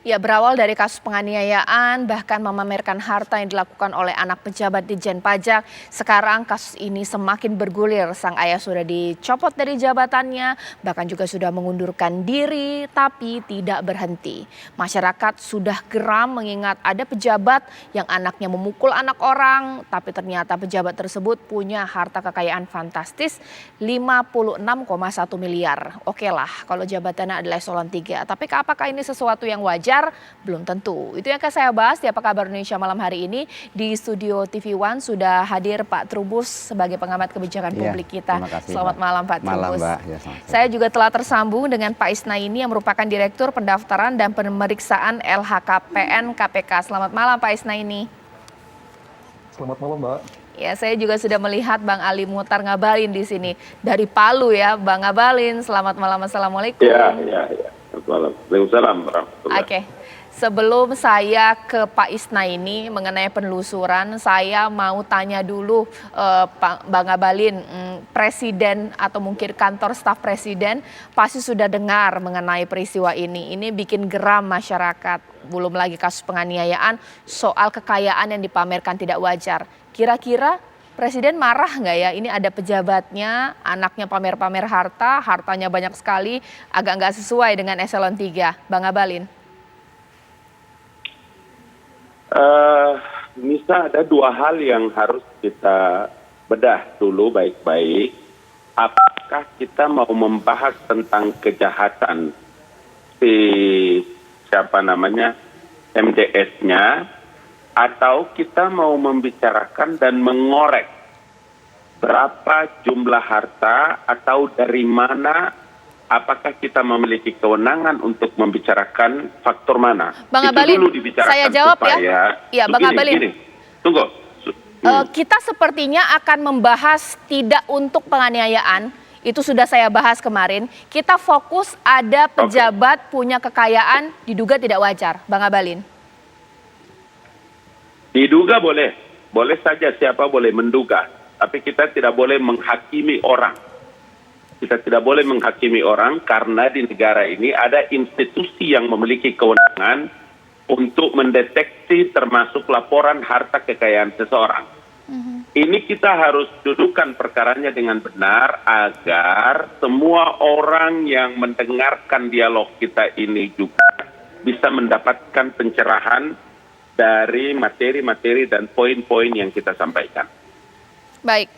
Ya, berawal dari kasus penganiayaan, bahkan memamerkan harta yang dilakukan oleh anak pejabat Ditjen Pajak. Sekarang kasus ini semakin bergulir. Sang ayah sudah dicopot dari jabatannya, bahkan juga sudah mengundurkan diri, tapi tidak berhenti. Masyarakat sudah geram mengingat ada pejabat yang anaknya memukul anak orang, tapi ternyata pejabat tersebut punya harta kekayaan fantastis 56,1 miliar. Oke lah, kalau jabatannya adalah eselon 3, tapi apakah ini sesuatu yang wajar? Belum tentu. Itu yang akan saya bahas di Apa Kabar Indonesia malam hari ini. Di studio TV One sudah hadir Pak Trubus sebagai pengamat kebijakan publik kita. Terima kasih, Selamat Mbak. malam Pak Trubus. Malam, Mbak. Ya, saya juga telah tersambung dengan Pak Isnaini yang merupakan Direktur Pendaftaran dan Pemeriksaan LHKPN KPK. Selamat malam Pak Isnaini. Selamat malam, Mbak. Ya, saya juga sudah melihat Bang Ali Muhtar Ngabalin di sini dari Palu ya, Bang Ngabalin. Selamat malam, assalamualaikum. Ya. Waalaikumsalam warahmatullahi. Oke. Sebelum saya ke Pak Isnaini mengenai penelusuran, saya mau tanya dulu Bang Ngabalin, Presiden atau mungkin kantor staf Presiden pasti sudah dengar mengenai peristiwa ini. Ini bikin geram masyarakat, belum lagi kasus penganiayaan, soal kekayaan yang dipamerkan tidak wajar. Kira-kira Presiden marah nggak ya? Ini ada pejabatnya, anaknya pamer-pamer harta, hartanya banyak sekali, agak nggak sesuai dengan eselon 3. Bang Ngabalin. Nisa, ada dua hal yang harus kita bedah dulu baik-baik. Apakah kita mau membahas tentang kejahatan si MDS-nya, atau kita mau membicarakan dan mengorek berapa jumlah harta atau dari mana? Apakah kita memiliki kewenangan untuk membicarakan faktor mana? Bang Ngabalin, saya jawab supaya, ya. Bang Ngabalin. Tunggu. Kita sepertinya akan membahas tidak untuk penganiayaan. Itu sudah saya bahas kemarin. Kita fokus ada pejabat punya kekayaan diduga tidak wajar. Bang Ngabalin. Diduga boleh. Boleh saja, siapa boleh menduga. Tapi kita tidak boleh menghakimi orang. Kita tidak boleh menghakimi orang karena di negara ini ada institusi yang memiliki kewenangan untuk mendeteksi termasuk laporan harta kekayaan seseorang. Ini kita harus dudukkan perkaranya dengan benar agar semua orang yang mendengarkan dialog kita ini juga bisa mendapatkan pencerahan dari materi-materi dan poin-poin yang kita sampaikan. Baik.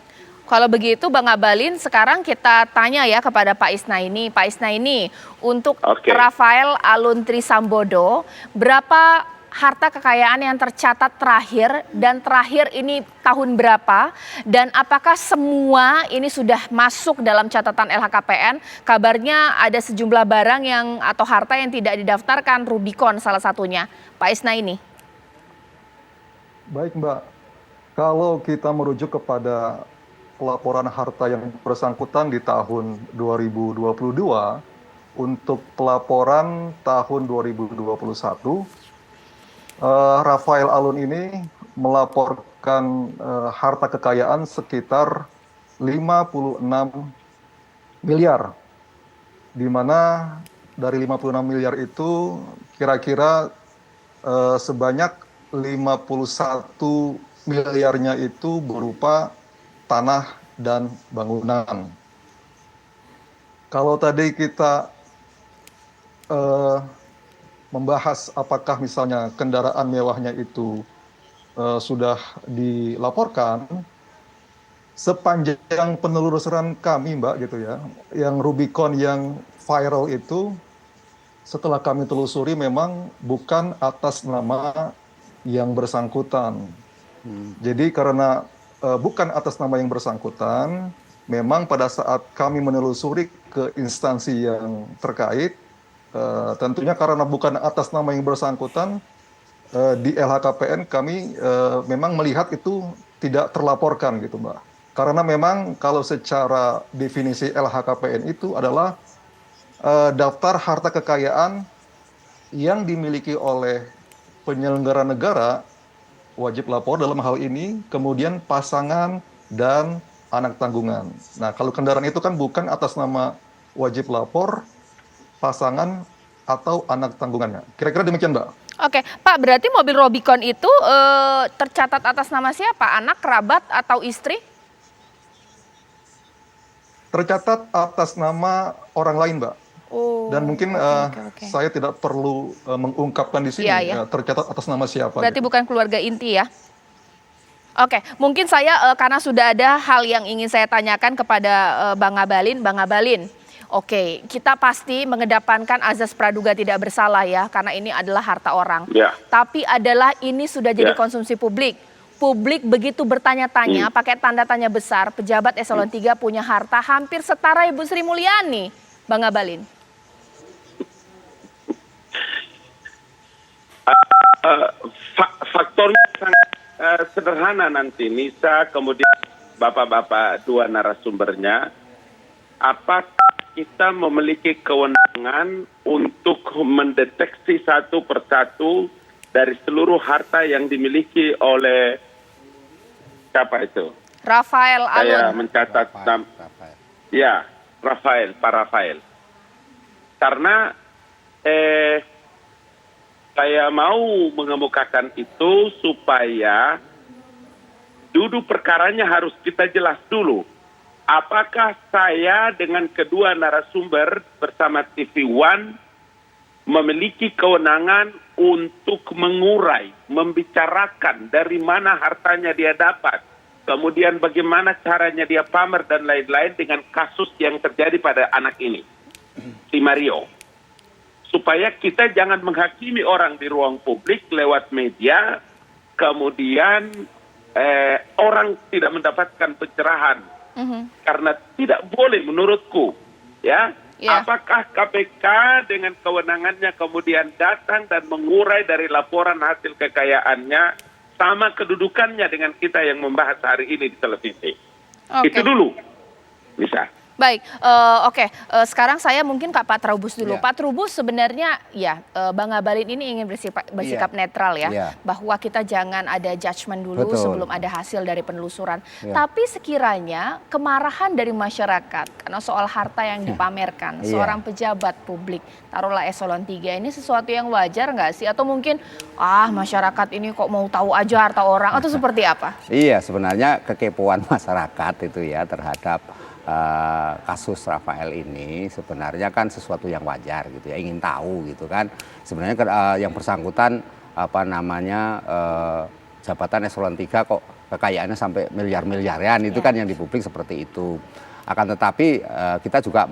Kalau begitu Bang Ngabalin, sekarang kita tanya ya kepada Pak Isnaini. Pak Isnaini, untuk Rafael Aluntri Sambodo, berapa harta kekayaan yang tercatat terakhir dan terakhir ini tahun berapa? Dan apakah semua ini sudah masuk dalam catatan LHKPN? Kabarnya ada sejumlah barang yang atau harta yang tidak didaftarkan, Rubicon salah satunya. Pak Isnaini. Baik, Mbak. Kalau kita merujuk kepada laporan harta yang bersangkutan di tahun 2022, untuk pelaporan tahun 2021, Rafael Alun ini melaporkan harta kekayaan sekitar 56 miliar, di mana dari 56 miliar itu kira-kira sebanyak 51 miliarnya itu berupa tanah dan bangunan. Kalau tadi kita membahas apakah misalnya kendaraan mewahnya itu sudah dilaporkan, sepanjang penelusuran kami, Mbak, gitu ya, yang Rubicon yang viral itu, setelah kami telusuri memang bukan atas nama yang bersangkutan. Jadi karena bukan atas nama yang bersangkutan, memang pada saat kami menelusuri ke instansi yang terkait, tentunya karena bukan atas nama yang bersangkutan, di LHKPN kami memang melihat itu tidak terlaporkan gitu, Mbak. Karena memang kalau secara definisi LHKPN itu adalah daftar harta kekayaan yang dimiliki oleh penyelenggara negara, wajib lapor dalam hal ini, kemudian pasangan dan anak tanggungan. Nah, kalau kendaraan itu kan bukan atas nama wajib lapor, pasangan atau anak tanggungannya. Kira-kira demikian, Mbak. Oke, Pak, berarti mobil Rubicon itu tercatat atas nama siapa? Anak, kerabat, atau istri? Tercatat atas nama orang lain, Mbak. Oh, Dan mungkin oke. saya tidak perlu mengungkapkan di sini Iya, iya. tercatat atas nama siapa. Berarti gitu. bukan keluarga inti ya? Oke, mungkin saya karena sudah ada hal yang ingin saya tanyakan kepada Bang Ngabalin. Bang Ngabalin, oke, kita pasti mengedepankan azas praduga tidak bersalah ya, karena ini adalah harta orang. Ya. Tapi adalah ini sudah jadi Ya. konsumsi publik. Publik begitu bertanya-tanya, pakai tanda tanya besar, pejabat eselon 3 punya harta hampir setara Ibu Sri Mulyani, Bang Ngabalin. Faktornya sangat sederhana nanti, Nisa, kemudian bapak-bapak dua narasumbernya. Apakah kita memiliki kewenangan untuk mendeteksi satu persatu dari seluruh harta yang dimiliki oleh siapa itu? Rafael Saya Alun. mencatat ya, Pak Rafael. Karena saya mau mengemukakan itu supaya duduk perkaranya harus kita jelas dulu. Apakah saya dengan kedua narasumber bersama TV One memiliki kewenangan untuk mengurai, membicarakan dari mana hartanya dia dapat, kemudian bagaimana caranya dia pamer dan lain-lain dengan kasus yang terjadi pada anak ini, si Mario. Supaya kita jangan menghakimi orang di ruang publik lewat media, kemudian orang tidak mendapatkan pencerahan. Karena tidak boleh menurutku, ya. Ya. Apakah KPK dengan kewenangannya kemudian datang dan mengurai dari laporan hasil kekayaannya sama kedudukannya dengan kita yang membahas hari ini di televisi? Oke. Itu dulu, bisa. Baik, oke. Sekarang saya mungkin ke Pak Trubus dulu. Ya. Pak Trubus sebenarnya ya Bang Ngabalin ini ingin bersikap netral ya. Ya. Bahwa kita jangan ada judgement dulu Betul. sebelum ada hasil dari penelusuran. Ya. Tapi sekiranya kemarahan dari masyarakat karena soal harta yang dipamerkan, Iya. seorang pejabat publik, taruhlah eselon 3 ini sesuatu yang wajar nggak sih? Atau mungkin masyarakat ini kok mau tahu aja harta orang atau seperti apa? Iya, sebenarnya kekepoan masyarakat itu ya terhadap kasus Rafael ini sebenarnya kan sesuatu yang wajar gitu ya, ingin tahu gitu kan. Sebenarnya yang bersangkutan jabatan eselon 3 kok kekayaannya sampai miliar-miliaran itu kan yang di publik seperti itu. Akan tetapi kita juga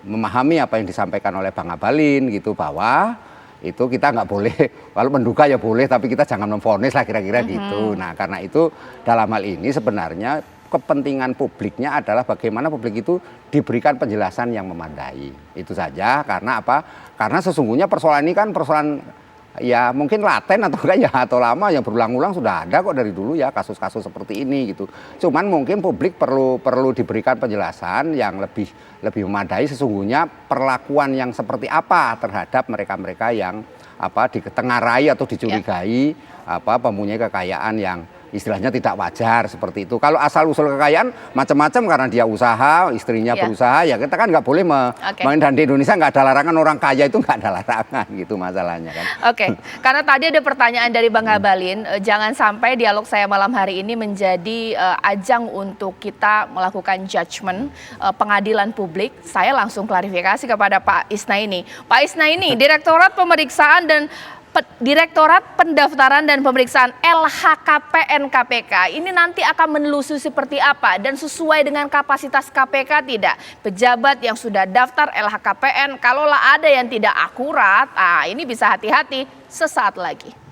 memahami apa yang disampaikan oleh Bang Ngabalin gitu, bahwa itu kita nggak boleh, kalau menduga ya boleh, tapi kita jangan memvonis lah kira-kira gitu. Nah karena itu dalam hal ini sebenarnya kepentingan publiknya adalah bagaimana publik itu diberikan penjelasan yang memadai. Itu saja, karena apa? Karena sesungguhnya persoalan ini kan persoalan ya mungkin laten atau enggak ya, atau lama yang berulang-ulang sudah ada kok dari dulu ya kasus-kasus seperti ini gitu. Cuman mungkin publik perlu diberikan penjelasan yang lebih memadai sesungguhnya perlakuan yang seperti apa terhadap mereka-mereka yang ditengarai atau dicurigai mempunyai kekayaan yang istilahnya tidak wajar seperti itu. Kalau asal-usul kekayaan macam-macam karena dia usaha, istrinya berusaha, ya kita kan nggak boleh dan di Indonesia nggak ada larangan orang kaya itu nggak ada larangan gitu masalahnya kan. Oke, karena tadi ada pertanyaan dari Bang Ngabalin, jangan sampai dialog saya malam hari ini menjadi ajang untuk kita melakukan judgement pengadilan publik. Saya langsung klarifikasi kepada Pak Isnaini. Pak Isnaini, Direktorat Pemeriksaan dan Direktorat Pendaftaran dan Pemeriksaan LHKPN KPK ini nanti akan menelusuri seperti apa dan sesuai dengan kapasitas KPK tidak? Pejabat yang sudah daftar LHKPN, kalaulah ada yang tidak akurat, ini bisa hati-hati sesaat lagi.